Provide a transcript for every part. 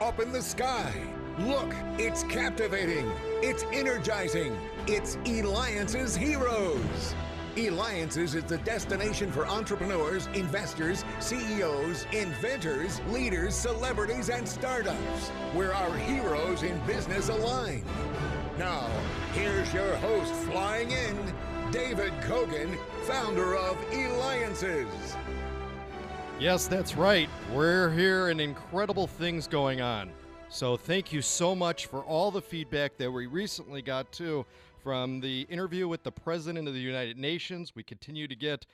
up in the sky. Look, it's captivating. It's energizing. It's Eliances Heroes. Eliances is the destination for entrepreneurs, investors, CEOs, inventors, leaders, celebrities, and startups, where our heroes in business align. Now, here's your host flying in, David Cogan, founder of Eliances. Yes, that's right. We're here and incredible things going on. So thank you so much for all the feedback that we recently got too from the interview with the President of the United Nations. We continue to get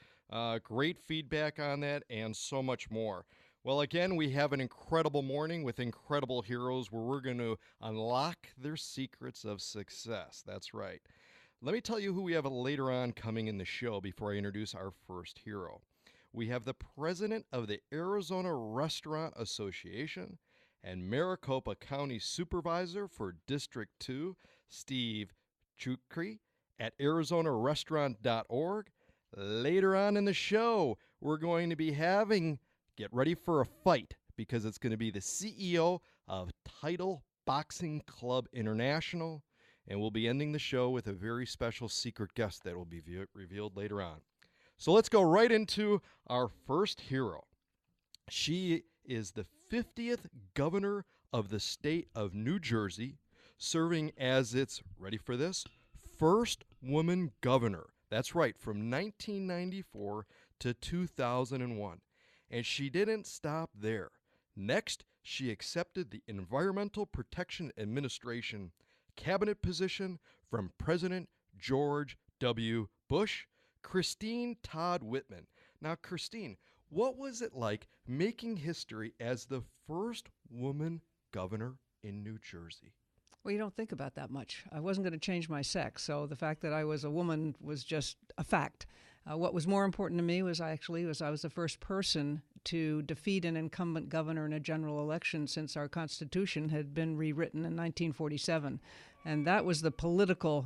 great feedback on that and so much more. Well, again, we have an incredible morning with incredible heroes where we're going to unlock their secrets of success. That's right. Let me tell you who we have later on coming in the show before I introduce our first hero. We have the president of the Arizona Restaurant Association and Maricopa County Supervisor for District 2, Steve Chukri, at ArizonaRestaurant.org. Later on in the show, we're going to be get ready for a fight, because it's going to be the CEO of Title Boxing Club International, and we'll be ending the show with a very special secret guest that will be revealed later on. So let's go right into our first hero. She is the 50th governor of the state of New Jersey, serving as its, ready for this, first woman governor. That's right, from 1994 to 2001. And she didn't stop there. Next, she accepted the Environmental Protection Administration cabinet position from President George W. Bush, Christine Todd Whitman. Now, Christine, what was it like making history as the first woman governor in New Jersey? Well, you don't think about that much. I wasn't going to change my sex, so the fact that I was a woman was just a fact. What was more important to me was I was the first person to defeat an incumbent governor in a general election since our Constitution had been rewritten in 1947. And that was the political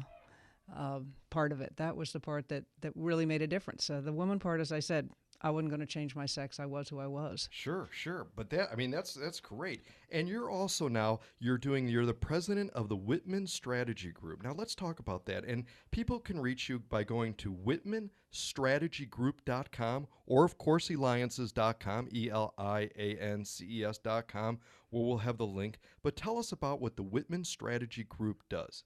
part of it. That was the part that really made a difference. The woman part, as I said, I wasn't going to change my sex. I was who I was. Sure. But that's great. And you're also you're the president of the Whitman Strategy Group. Now let's talk about that. And people can reach you by going to whitmanstrategygroup.com or of course Eliances.com, Eliances.com, where we'll have the link. But tell us about what the Whitman Strategy Group does.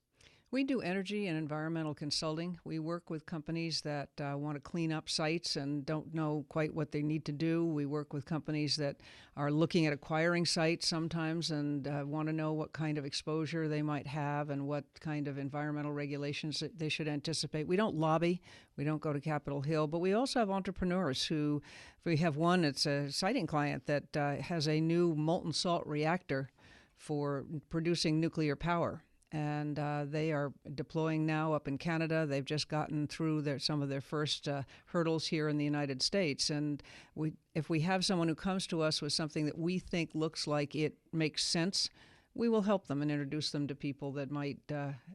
We do energy and environmental consulting. We work with companies that want to clean up sites and don't know quite what they need to do. We work with companies that are looking at acquiring sites sometimes and want to know what kind of exposure they might have and what kind of environmental regulations that they should anticipate. We don't lobby. We don't go to Capitol Hill. But we also have entrepreneurs who, we have one, it's a siting client that has a new molten salt reactor for producing nuclear power. And they are deploying now up in Canada. They've just gotten through some of their first hurdles here in the United States. And if we have someone who comes to us with something that we think looks like it makes sense, we will help them and introduce them to people that might,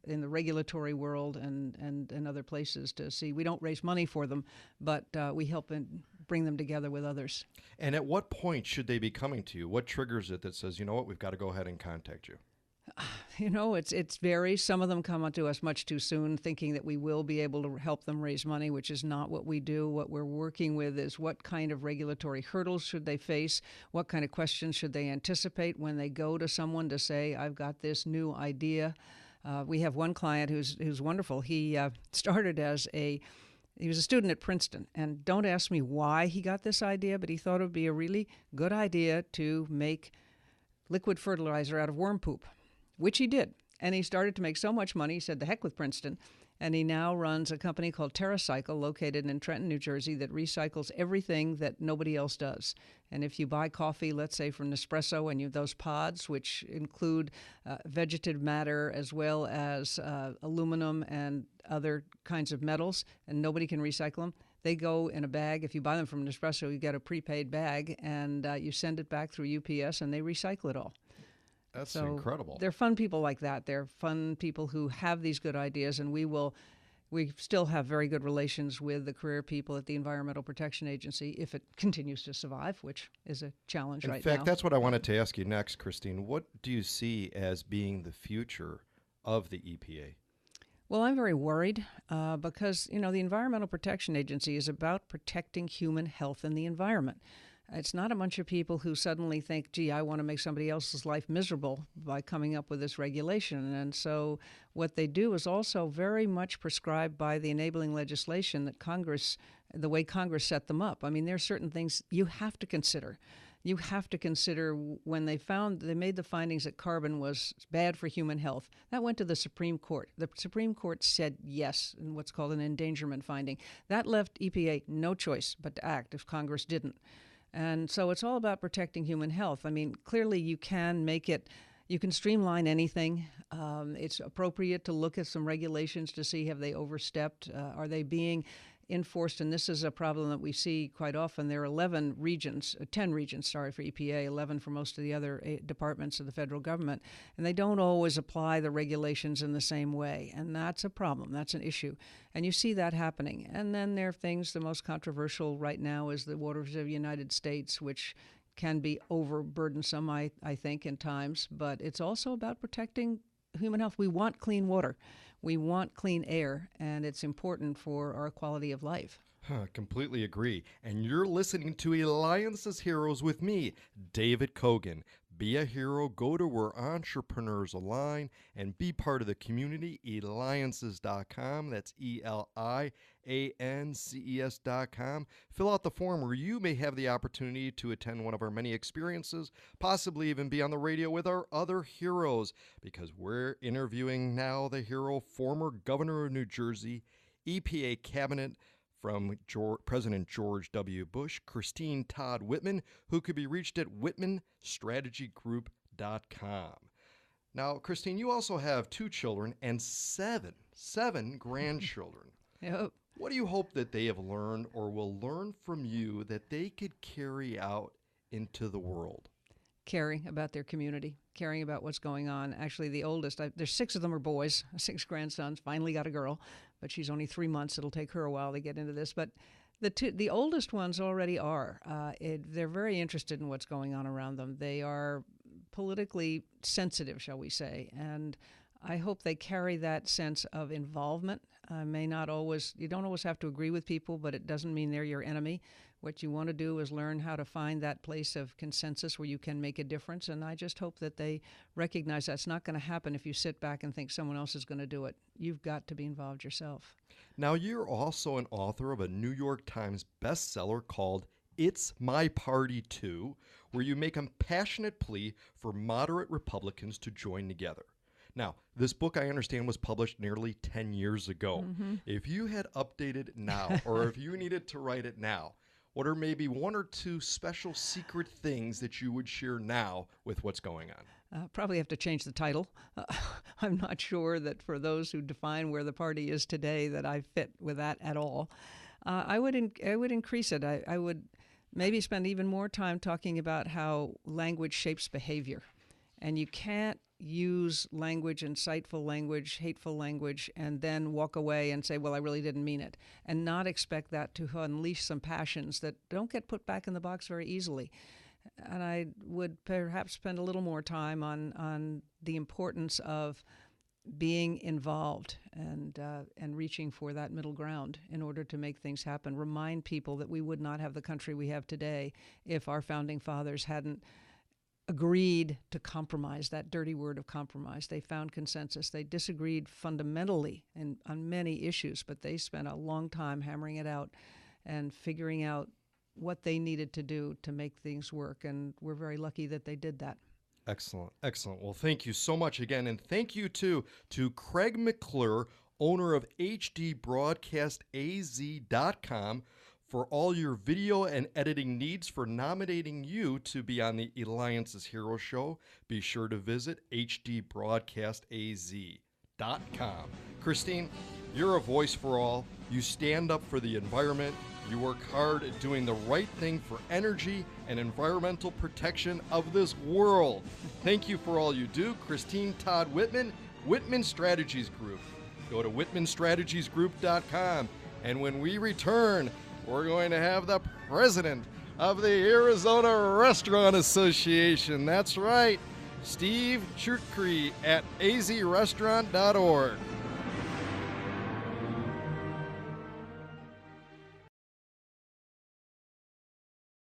in the regulatory world and other places, to see. We don't raise money for them, but we help and bring them together with others. And at what point should they be coming to you? What triggers it that says, you know what, we've got to go ahead and contact you? It's varies. Some of them come to us much too soon, thinking that we will be able to help them raise money, which is not what we do. What we're working with is what kind of regulatory hurdles should they face? What kind of questions should they anticipate when they go to someone to say, I've got this new idea? We have one client who's wonderful. He started he was a student at Princeton, and don't ask me why he got this idea, but he thought it would be a really good idea to make liquid fertilizer out of worm poop, which he did. And he started to make so much money, he said, the heck with Princeton. And he now runs a company called TerraCycle, located in Trenton, New Jersey, that recycles everything that nobody else does. And if you buy coffee, let's say from Nespresso, and you have those pods, which include vegetative matter as well as aluminum and other kinds of metals, and nobody can recycle them, they go in a bag. If you buy them from Nespresso, you get a prepaid bag, and you send it back through UPS, and they recycle it all. That's incredible. They're fun people like that. They're fun people who have these good ideas, and we will We still have very good relations with the career people at the Environmental Protection Agency if it continues to survive, which is a challenge right now. In fact, that's what I wanted to ask you next, Christine. What do you see as being the future of the EPA? Well, I'm very worried because, the Environmental Protection Agency is about protecting human health and the environment. It's not a bunch of people who suddenly think, gee, I want to make somebody else's life miserable by coming up with this regulation. And so what they do is also very much prescribed by the enabling legislation that the way Congress set them up. I mean, there are certain things you have to consider. You have to consider when they made the findings that carbon was bad for human health. That went to the Supreme Court. The Supreme Court said yes in what's called an endangerment finding. That left EPA no choice but to act if Congress didn't. And so it's all about protecting human health. I mean, clearly you can streamline anything. It's appropriate to look at some regulations to see have they overstepped, are they being enforced, and this is a problem that we see quite often. There are 10 regions for EPA, 11 for most of the other departments of the federal government, and they don't always apply the regulations in the same way, and that's a problem. That's an issue, and you see that happening. And then there are things, the most controversial right now is the waters of the United States, which can be overburdensome, I think, in times, but it's also about protecting human health. We want clean water. We want clean air, and it's important for our quality of life. Completely agree. And you're listening to Eliances Heroes with me, David Cogan. Be a hero, go to where entrepreneurs align, and be part of the community, Eliances.com. That's Eliances.com. Fill out the form where you may have the opportunity to attend one of our many experiences, possibly even be on the radio with our other heroes, because we're interviewing now the hero, former governor of New Jersey, EPA cabinet from President George W. Bush, Christine Todd Whitman, who could be reached at whitmanstrategygroup.com. Now, Christine, you also have 2 children and seven grandchildren. Yep. What do you hope that they have learned or will learn from you that they could carry out into the world? Caring about their community, caring about what's going on. Actually, the oldest, there's 6 of them are boys, 6 grandsons, finally got a girl, but she's only 3 months. It'll take her a while to get into this. But the oldest ones already are. They're very interested in what's going on around them. They are politically sensitive, shall we say, and I hope they carry that sense of involvement. You don't always have to agree with people, but it doesn't mean they're your enemy. What you want to do is learn how to find that place of consensus where you can make a difference, and I just hope that they recognize that's not going to happen if you sit back and think someone else is going to do it. You've got to be involved yourself. Now, you're also an author of a New York Times bestseller called It's My Party Too, where you make a passionate plea for moderate Republicans to join together. Now, this book, I understand, was published nearly 10 years ago. Mm-hmm. If you had updated it now, or if you needed to write it now, what are maybe 1 or 2 special secret things that you would share now with what's going on? Probably have to change the title. I'm not sure that for those who define where the party is today that I fit with that at all. I would increase it. I would maybe spend even more time talking about how language shapes behavior. And you can't use language, insightful language, hateful language, and then walk away and say, well, I really didn't mean it, and not expect that to unleash some passions that don't get put back in the box very easily. And I would perhaps spend a little more time on the importance of being involved and reaching for that middle ground in order to make things happen. Remind people that we would not have the country we have today if our founding fathers hadn't agreed to compromise, that dirty word of compromise. They found consensus. They disagreed fundamentally on many issues, but they spent a long time hammering it out and figuring out what they needed to do to make things work, and we're very lucky that they did that. Excellent, excellent. Well, thank you so much again, and thank you too to Craig McClure, owner of HDBroadcastAZ.com, for all your video and editing needs, for nominating you to be on the Eliances Hero Show. Be sure to visit HDBroadcastAZ.com. Christine, you're a voice for all. You stand up for the environment. You work hard at doing the right thing for energy and environmental protection of this world. Thank you for all you do. Christine Todd Whitman, Whitman Strategies Group. Go to whitmanstrategiesgroup.com. And when we return, we're going to have the president of the Arizona Restaurant Association. That's right, Steve Churcree at azrestaurant.org.